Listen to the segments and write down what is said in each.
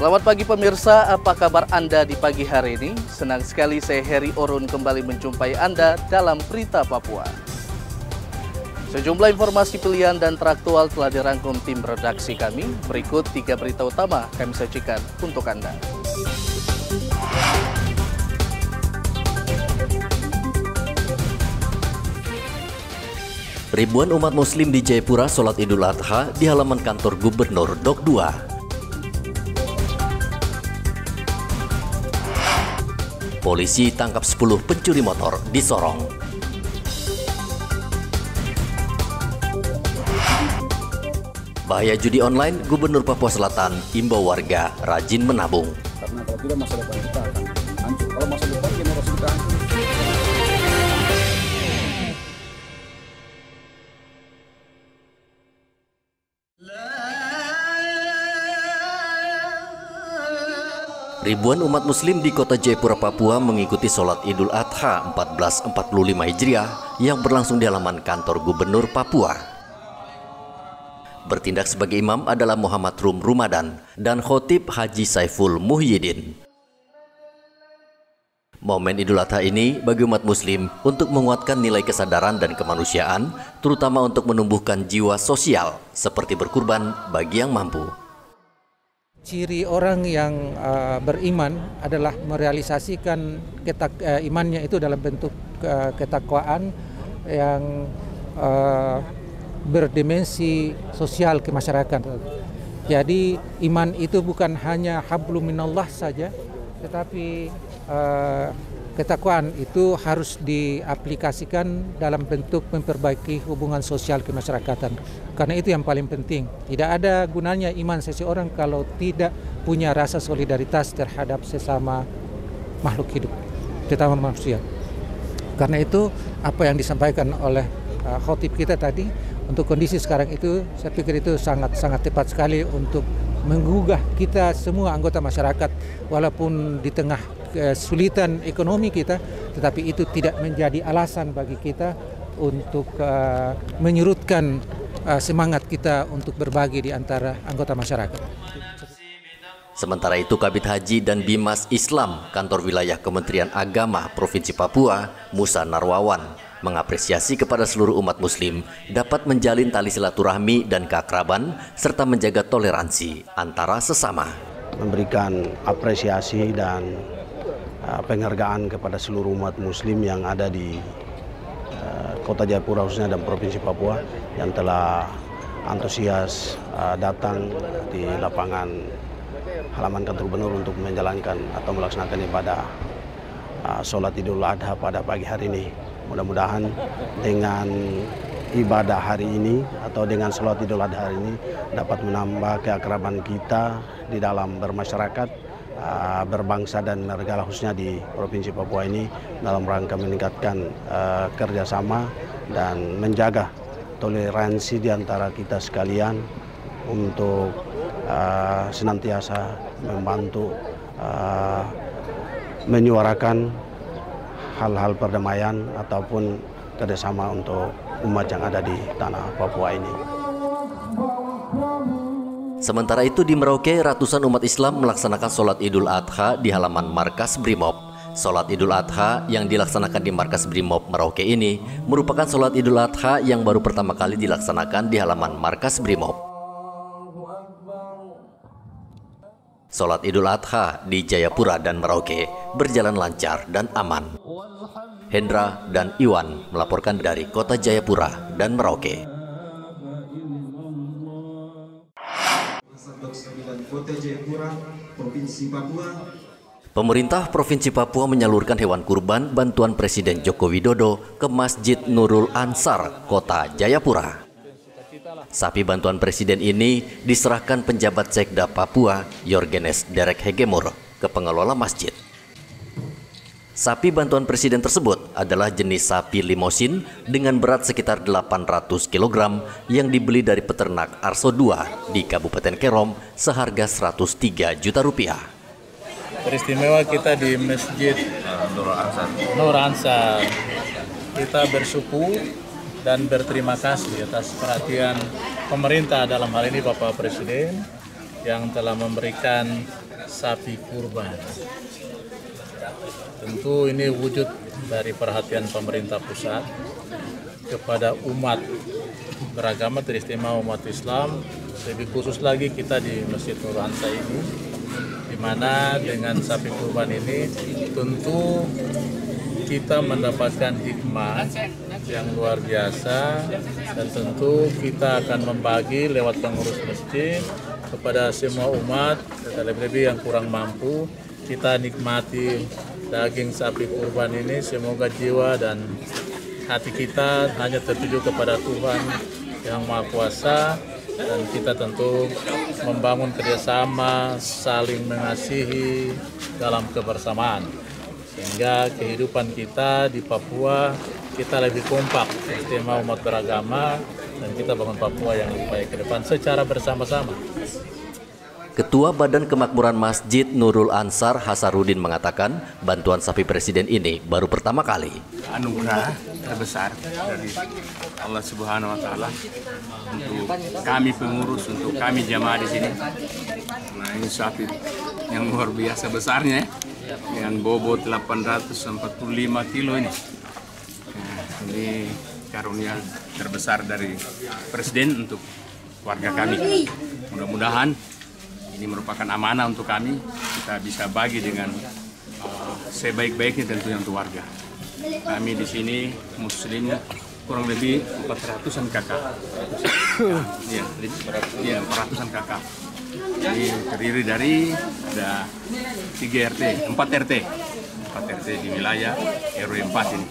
Selamat pagi pemirsa, apa kabar Anda di pagi hari ini? Senang sekali saya Heri Orun kembali menjumpai Anda dalam Berita Papua. Sejumlah informasi pilihan dan teraktual telah dirangkum tim redaksi kami. Berikut 3 berita utama kami sajikan untuk Anda. Ribuan umat muslim di Jayapura sholat Idul Adha di halaman kantor Gubernur Dok 2. Polisi tangkap 10 pencuri motor di Sorong. Bahaya judi online, Gubernur Papua Selatan imbau warga rajin menabung. Karena kalau tidak masa depan kita akan hancur. Kalau masa depan generasi kita hancur. Ribuan umat muslim di kota Jayapura, Papua mengikuti sholat Idul Adha 1445 Hijriah yang berlangsung di halaman kantor Gubernur Papua. Bertindak sebagai imam adalah Muhammad Rum Rumadan dan khotib Haji Saiful Muhyiddin. Momen Idul Adha ini bagi umat muslim untuk menguatkan nilai kesadaran dan kemanusiaan, terutama untuk menumbuhkan jiwa sosial seperti berkurban bagi yang mampu. Ciri orang yang beriman adalah merealisasikan imannya itu dalam bentuk ketakwaan yang berdimensi sosial ke masyarakat. Jadi iman itu bukan hanya hablum minallah saja, tetapi ketakwaan itu harus diaplikasikan dalam bentuk memperbaiki hubungan sosial kemasyarakatan. Karena itu yang paling penting. Tidak ada gunanya iman seseorang kalau tidak punya rasa solidaritas terhadap sesama makhluk hidup, terutama manusia. Karena itu apa yang disampaikan oleh khotib kita tadi, untuk kondisi sekarang itu saya pikir itu sangat tepat sekali untuk menggugah kita semua anggota masyarakat, walaupun di tengah kesulitan ekonomi kita, tetapi itu tidak menjadi alasan bagi kita untuk menyurutkan semangat kita untuk berbagi di antara anggota masyarakat. Sementara itu, Kabid Haji dan Bimas Islam Kantor Wilayah Kementerian Agama Provinsi Papua, Musa Narwawan, mengapresiasi kepada seluruh umat muslim dapat menjalin tali silaturahmi dan keakraban serta menjaga toleransi antara sesama. Memberikan apresiasi dan penghargaan kepada seluruh umat muslim yang ada di Kota Jayapura khususnya dan Provinsi Papua yang telah antusias datang di lapangan halaman kantor gubernur untuk menjalankan atau melaksanakan ibadah sholat Idul Adha pada pagi hari ini. Mudah-mudahan dengan ibadah hari ini atau dengan sholat Idul Adha hari ini dapat menambah keakraban kita di dalam bermasyarakat, berbangsa dan bernegara khususnya di Provinsi Papua ini dalam rangka meningkatkan kerjasama dan menjaga toleransi di antara kita sekalian untuk senantiasa membantu menyuarakan hal-hal perdamaian ataupun kerjasama untuk umat yang ada di tanah Papua ini. Sementara itu di Merauke, ratusan umat Islam melaksanakan sholat Idul Adha di halaman markas Brimob. Sholat Idul Adha yang dilaksanakan di markas Brimob Merauke ini merupakan sholat Idul Adha yang baru pertama kali dilaksanakan di halaman markas Brimob. Sholat Idul Adha di Jayapura dan Merauke berjalan lancar dan aman. Hendra dan Iwan melaporkan dari kota Jayapura dan Merauke. Kota Jayapura, Provinsi Papua. Pemerintah Provinsi Papua menyalurkan hewan kurban bantuan Presiden Joko Widodo ke Masjid Nurul Ansar, Kota Jayapura. Sapi bantuan Presiden ini diserahkan penjabat Sekda Papua, Yorgenes Derek Hegemur, ke pengelola masjid. Sapi bantuan Presiden tersebut adalah jenis sapi limosin dengan berat sekitar 800 kg yang dibeli dari peternak Arso 2 di Kabupaten Kerom seharga 103 juta rupiah. Peristimewa kita di Masjid Nur Ansar. Kita bersyukur dan berterima kasih atas perhatian pemerintah dalam hal ini Bapak Presiden yang telah memberikan sapi kurban. Tentu ini wujud dari perhatian pemerintah pusat kepada umat beragama teristimewa umat Islam, lebih khusus lagi kita di Masjid Nurul Ansar ini, di mana dengan sapi kurban ini tentu kita mendapatkan hikmah yang luar biasa, dan tentu kita akan membagi lewat pengurus masjid kepada semua umat, lebih-lebih yang kurang mampu. Kita nikmati daging sapi kurban ini, semoga jiwa dan hati kita hanya tertuju kepada Tuhan yang Maha Kuasa, dan kita tentu membangun kerjasama, saling mengasihi dalam kebersamaan, sehingga kehidupan kita di Papua kita lebih kompak, istimewa umat beragama, dan kita bangun Papua yang lebih baik ke depan secara bersama-sama. Ketua Badan Kemakmuran Masjid Nurul Ansar Hasaruddin mengatakan bantuan sapi presiden ini baru pertama kali. Anugerah terbesar dari Allah Subhanahu wa Ta'ala untuk kami pengurus, untuk kami jamaah di sini. Nah, ini sapi yang luar biasa besarnya, dengan bobot 845 kilo ini. Nah, ini karunia terbesar dari Presiden untuk warga kami. Mudah-mudahan ini merupakan amanah untuk kami, kita bisa bagi dengan sebaik-baiknya tentunya untuk warga. Kami di sini muslimnya kurang lebih 400-an kakak. Ya, 400-an kakak. Jadi terdiri dari ada 4 RT di wilayah RW 4 ini.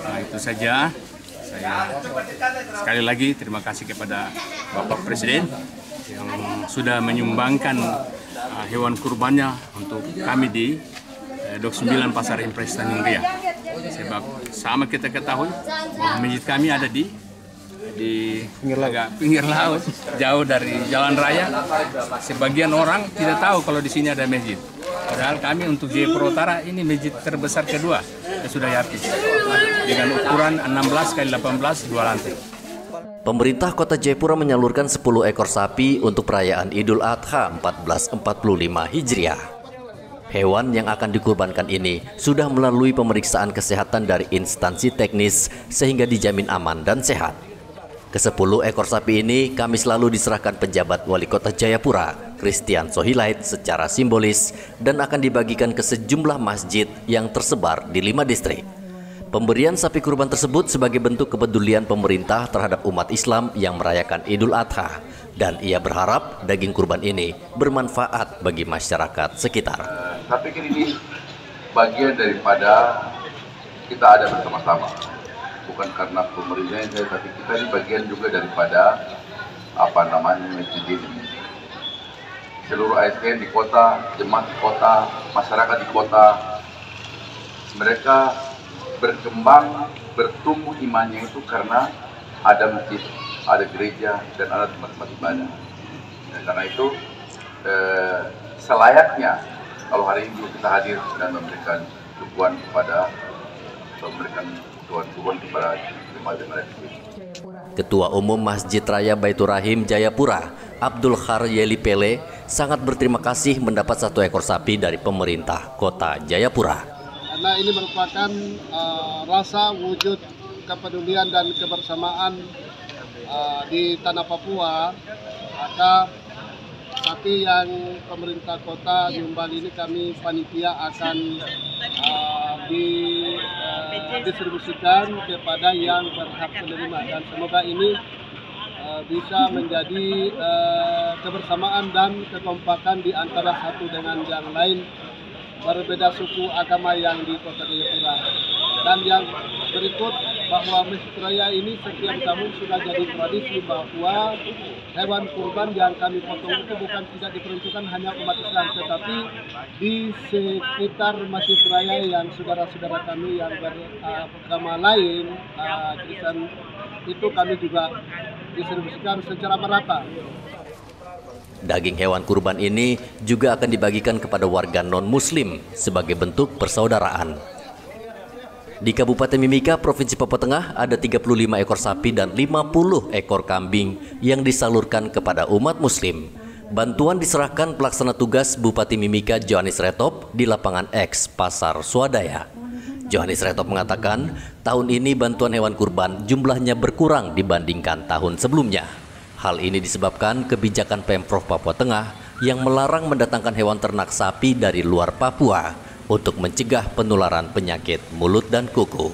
Nah, itu saja. Saya sekali lagi terima kasih kepada Bapak Presiden yang sudah menyumbangkan hewan kurbannya untuk kami di Dok 9 Pasar Impres Tanjung Ria. Sebab sama kita ketahui bahwa masjid kami ada di pinggir laut, jauh dari jalan raya. Sebagian orang tidak tahu kalau di sini ada masjid. Padahal kami untuk Jayapura Utara ini masjid terbesar kedua yang sudah habis dengan ukuran 16 x 18 2 lantai. Pemerintah Kota Jayapura menyalurkan 10 ekor sapi untuk perayaan Idul Adha 1445 Hijriah. Hewan yang akan dikurbankan ini sudah melalui pemeriksaan kesehatan dari instansi teknis sehingga dijamin aman dan sehat. Ke-10 ekor sapi ini Kamis lalu diserahkan penjabat Wali Kota Jayapura, Christian Sohilait, secara simbolis dan akan dibagikan ke sejumlah masjid yang tersebar di 5 distrik. Pemberian sapi kurban tersebut sebagai bentuk kepedulian pemerintah terhadap umat Islam yang merayakan Idul Adha, dan ia berharap daging kurban ini bermanfaat bagi masyarakat sekitar. Saya pikir ini bagian daripada kita ada bersama-sama, bukan karena pemerintahnya, tapi kita ini bagian juga daripada masjid ini. Seluruh ASN di kota, jemaat di kota, masyarakat di kota, mereka berkembang, bertumbuh imannya itu karena ada masjid, ada gereja, dan ada tempat-tempat ibadah. Dan karena itu selayaknya kalau hari ini kita hadir dan memberikan dukungan kepada jemaat-jemaat ini. Ketua Umum Masjid Raya Baitur Rahim Jayapura, Abdul Khar Yeli Pele, sangat berterima kasih mendapat 1 ekor sapi dari pemerintah Kota Jayapura. Karena ini merupakan rasa wujud kepedulian dan kebersamaan di tanah Papua, maka sapi yang pemerintah kota Jumbal ini kami panitia akan didistribusikan kepada yang berhak menerima, dan semoga ini bisa menjadi kebersamaan dan kekompakan di antara satu dengan yang lain, berbeda suku agama yang di Kota Jayapura. Dan yang berikut, bahwa Masjid Raya ini setiap tahun sudah jadi tradisi bahwa hewan kurban yang kami potong itu bukan tidak diperuntukkan hanya umat Islam, tetapi di sekitar Masjid Raya yang saudara-saudara kami yang beragama lain, Kristen, itu kami juga distribusikan secara merata. Daging hewan kurban ini juga akan dibagikan kepada warga non-muslim sebagai bentuk persaudaraan. Di Kabupaten Mimika, Provinsi Papua Tengah, ada 35 ekor sapi dan 50 ekor kambing yang disalurkan kepada umat muslim. Bantuan diserahkan pelaksana tugas Bupati Mimika Johannes Retop di lapangan X Pasar Swadaya. Johannes Retop mengatakan, tahun ini bantuan hewan kurban jumlahnya berkurang dibandingkan tahun sebelumnya. Hal ini disebabkan kebijakan Pemprov Papua Tengah yang melarang mendatangkan hewan ternak sapi dari luar Papua untuk mencegah penularan penyakit mulut dan kuku.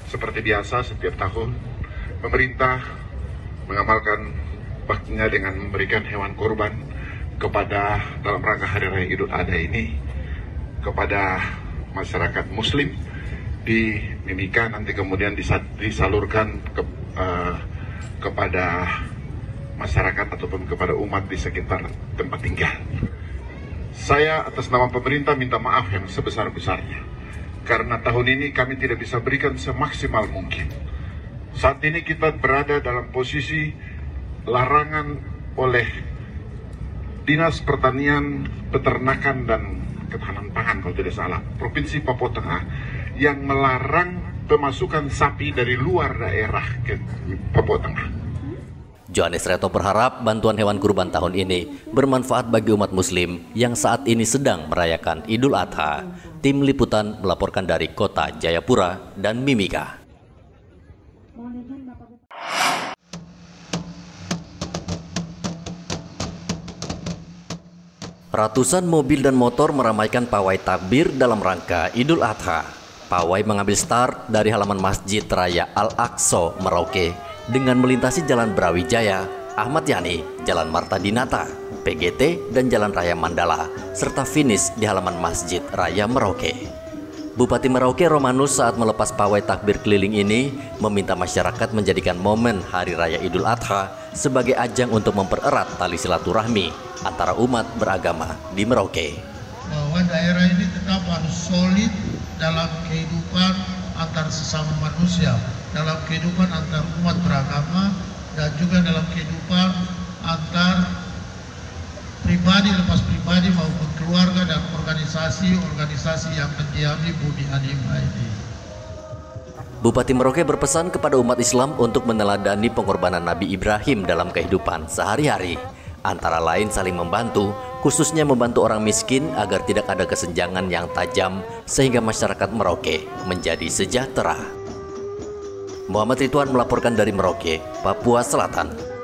Seperti biasa setiap tahun, pemerintah mengamalkan baktinya dengan memberikan hewan kurban kepada dalam rangka Hari Raya Idul Adha ini kepada masyarakat Muslim di Mimika, nanti kemudian disalurkan kepada masyarakat ataupun kepada umat di sekitar tempat tinggal. Saya atas nama pemerintah minta maaf yang sebesar-besarnya karena tahun ini kami tidak bisa berikan semaksimal mungkin. Saat ini kita berada dalam posisi larangan oleh Dinas Pertanian, Peternakan dan Ketahanan Pangan kalau tidak salah, Provinsi Papua Tengah yang melarang pemasukan sapi dari luar daerah ke Papua Tengah. Johannes Retop berharap bantuan hewan kurban tahun ini bermanfaat bagi umat Muslim yang saat ini sedang merayakan Idul Adha. Tim Liputan melaporkan dari Kota Jayapura dan Mimika. Ratusan mobil dan motor meramaikan pawai takbir dalam rangka Idul Adha. Pawai mengambil start dari halaman Masjid Raya Al-Aqsa, Merauke, dengan melintasi Jalan Brawijaya, Ahmad Yani, Jalan Marta Dinata, PGT, dan Jalan Raya Mandala, serta finish di halaman Masjid Raya Merauke. Bupati Merauke Romanus saat melepas pawai takbir keliling ini meminta masyarakat menjadikan momen Hari Raya Idul Adha sebagai ajang untuk mempererat tali silaturahmi antara umat beragama di Merauke. Bahwa daerah ini tetap harus solid dalam kehidupan antar sesama manusia, dalam kehidupan antar umat beragama, dan juga dalam kehidupan antar pribadi lepas pribadi maupun keluarga dan organisasi-organisasi yang mendiami bumi animal ini. Bupati Merauke berpesan kepada umat Islam untuk meneladani pengorbanan Nabi Ibrahim dalam kehidupan sehari-hari. Antara lain saling membantu, khususnya membantu orang miskin agar tidak ada kesenjangan yang tajam sehingga masyarakat Merauke menjadi sejahtera. Muhammad Ridwan melaporkan dari Merauke, Papua Selatan.